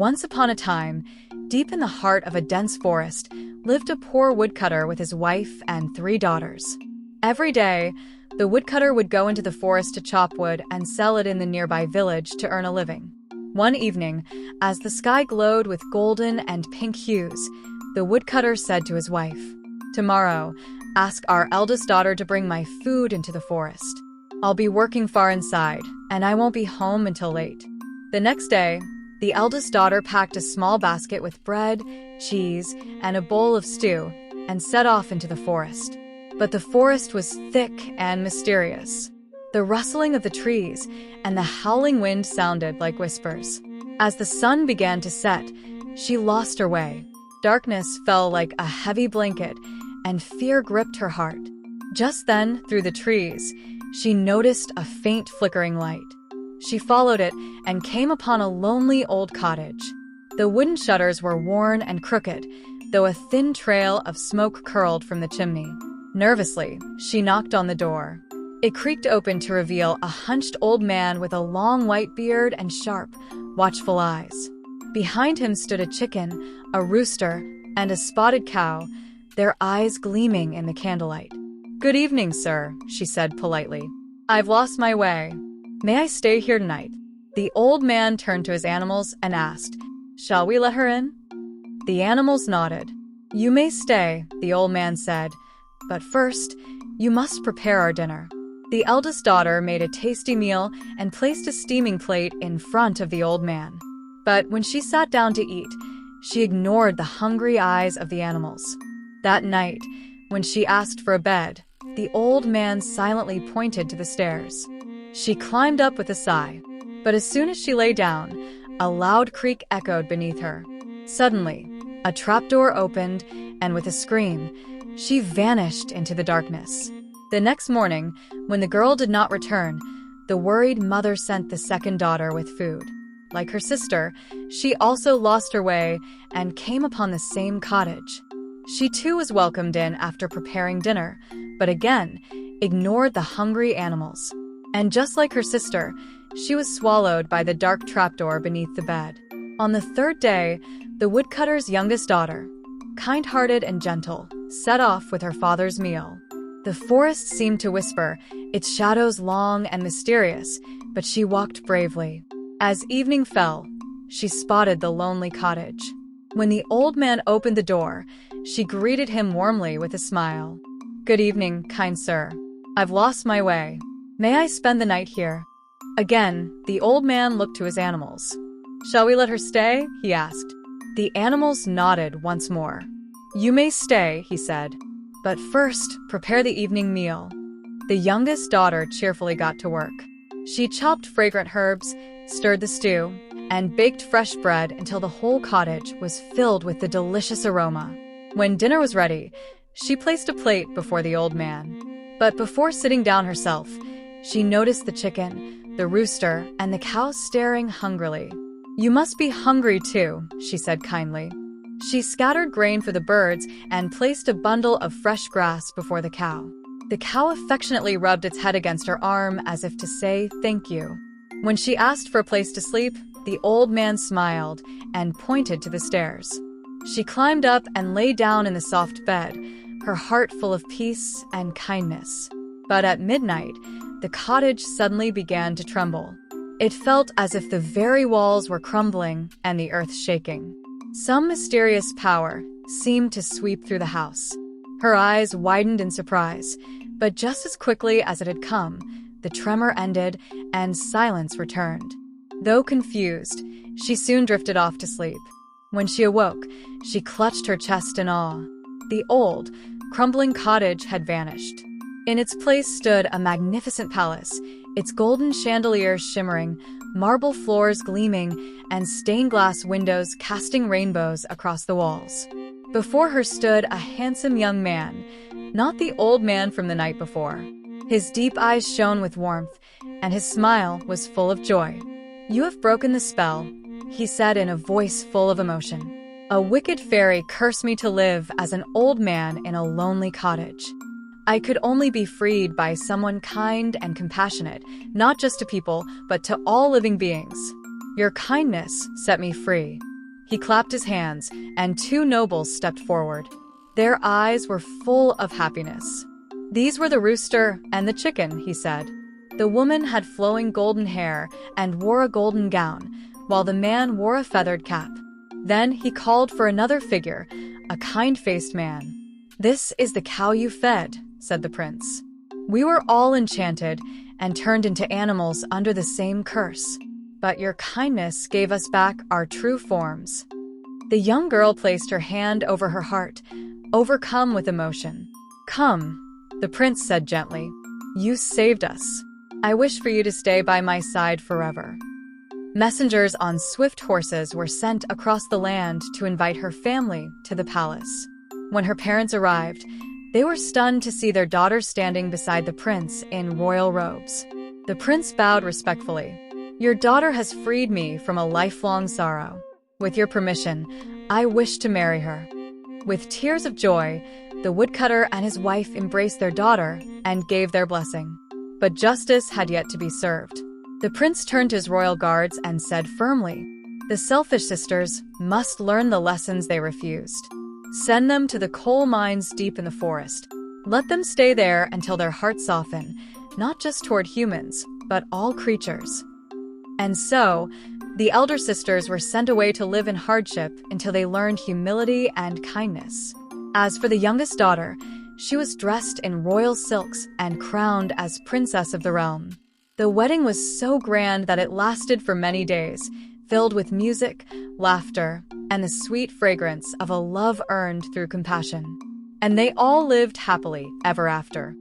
Once upon a time, deep in the heart of a dense forest, lived a poor woodcutter with his wife and 3 daughters. Every day, the woodcutter would go into the forest to chop wood and sell it in the nearby village to earn a living. One evening, as the sky glowed with golden and pink hues, the woodcutter said to his wife, "Tomorrow, ask our eldest daughter to bring my food into the forest. I'll be working far inside, and I won't be home until late." The next day, the eldest daughter packed a small basket with bread, cheese, and a bowl of stew and set off into the forest. But the forest was thick and mysterious. The rustling of the trees and the howling wind sounded like whispers. As the sun began to set, she lost her way. Darkness fell like a heavy blanket, and fear gripped her heart. Just then, through the trees, she noticed a faint flickering light. She followed it and came upon a lonely old cottage. The wooden shutters were worn and crooked, though a thin trail of smoke curled from the chimney. Nervously, she knocked on the door. It creaked open to reveal a hunched old man with a long white beard and sharp, watchful eyes. Behind him stood a chicken, a rooster, and a spotted cow, their eyes gleaming in the candlelight. "Good evening, sir," she said politely. "I've lost my way. May I stay here tonight?" The old man turned to his animals and asked, "Shall we let her in?" The animals nodded. "You may stay," the old man said, "but first, you must prepare our dinner." The eldest daughter made a tasty meal and placed a steaming plate in front of the old man. But when she sat down to eat, she ignored the hungry eyes of the animals. That night, when she asked for a bed, the old man silently pointed to the stairs. She climbed up with a sigh, but as soon as she lay down, a loud creak echoed beneath her. Suddenly, a trapdoor opened, and with a scream, she vanished into the darkness. The next morning, when the girl did not return, the worried mother sent the second daughter with food. Like her sister, she also lost her way and came upon the same cottage. She too was welcomed in after preparing dinner, but again, ignored the hungry animals. And just like her sister, she was swallowed by the dark trapdoor beneath the bed. On the 3rd day, the woodcutter's youngest daughter, kind-hearted and gentle, set off with her father's meal. The forest seemed to whisper, its shadows long and mysterious, but she walked bravely. As evening fell, she spotted the lonely cottage. When the old man opened the door, she greeted him warmly with a smile. "Good evening, kind sir. I've lost my way. May I spend the night here?" Again, the old man looked to his animals. "Shall we let her stay?" he asked. The animals nodded once more. "You may stay," he said. "But first, prepare the evening meal." The youngest daughter cheerfully got to work. She chopped fragrant herbs, stirred the stew, and baked fresh bread until the whole cottage was filled with the delicious aroma. When dinner was ready, she placed a plate before the old man. But before sitting down herself, she noticed the chicken, the rooster, and the cow staring hungrily. "You must be hungry too," she said kindly. She scattered grain for the birds and placed a bundle of fresh grass before the cow. The cow affectionately rubbed its head against her arm as if to say thank you. When she asked for a place to sleep, the old man smiled and pointed to the stairs. She climbed up and lay down in the soft bed, her heart full of peace and kindness. But at midnight, the cottage suddenly began to tremble. It felt as if the very walls were crumbling and the earth shaking. Some mysterious power seemed to sweep through the house. Her eyes widened in surprise, but just as quickly as it had come, the tremor ended and silence returned. Though confused, she soon drifted off to sleep. When she awoke, she clutched her chest in awe. The old, crumbling cottage had vanished. In its place stood a magnificent palace, its golden chandeliers shimmering, marble floors gleaming, and stained glass windows casting rainbows across the walls. Before her stood a handsome young man, not the old man from the night before. His deep eyes shone with warmth, and his smile was full of joy. "You have broken the spell," he said in a voice full of emotion. "A wicked fairy cursed me to live as an old man in a lonely cottage. I could only be freed by someone kind and compassionate, not just to people, but to all living beings. Your kindness set me free." He clapped his hands, and two nobles stepped forward. Their eyes were full of happiness. "These were the rooster and the chicken," he said. The woman had flowing golden hair and wore a golden gown, while the man wore a feathered cap. Then he called for another figure, a kind-faced man. "This is the cow you fed," said the prince. "We were all enchanted and turned into animals under the same curse. But your kindness gave us back our true forms." The young girl placed her hand over her heart, overcome with emotion. "Come," the prince said gently. "You saved us. I wish for you to stay by my side forever." Messengers on swift horses were sent across the land to invite her family to the palace. When her parents arrived, they were stunned to see their daughter standing beside the prince in royal robes. The prince bowed respectfully. "Your daughter has freed me from a lifelong sorrow. With your permission, I wish to marry her." With tears of joy, the woodcutter and his wife embraced their daughter and gave their blessing. But justice had yet to be served. The prince turned to his royal guards and said firmly, "The selfish sisters must learn the lessons they refused. Send them to the coal mines deep in the forest. Let them stay there until their hearts soften, not just toward humans, but all creatures." And so, the elder sisters were sent away to live in hardship until they learned humility and kindness. As for the youngest daughter, she was dressed in royal silks and crowned as princess of the realm. The wedding was so grand that it lasted for many days, filled with music, laughter, and the sweet fragrance of a love earned through compassion. And they all lived happily ever after.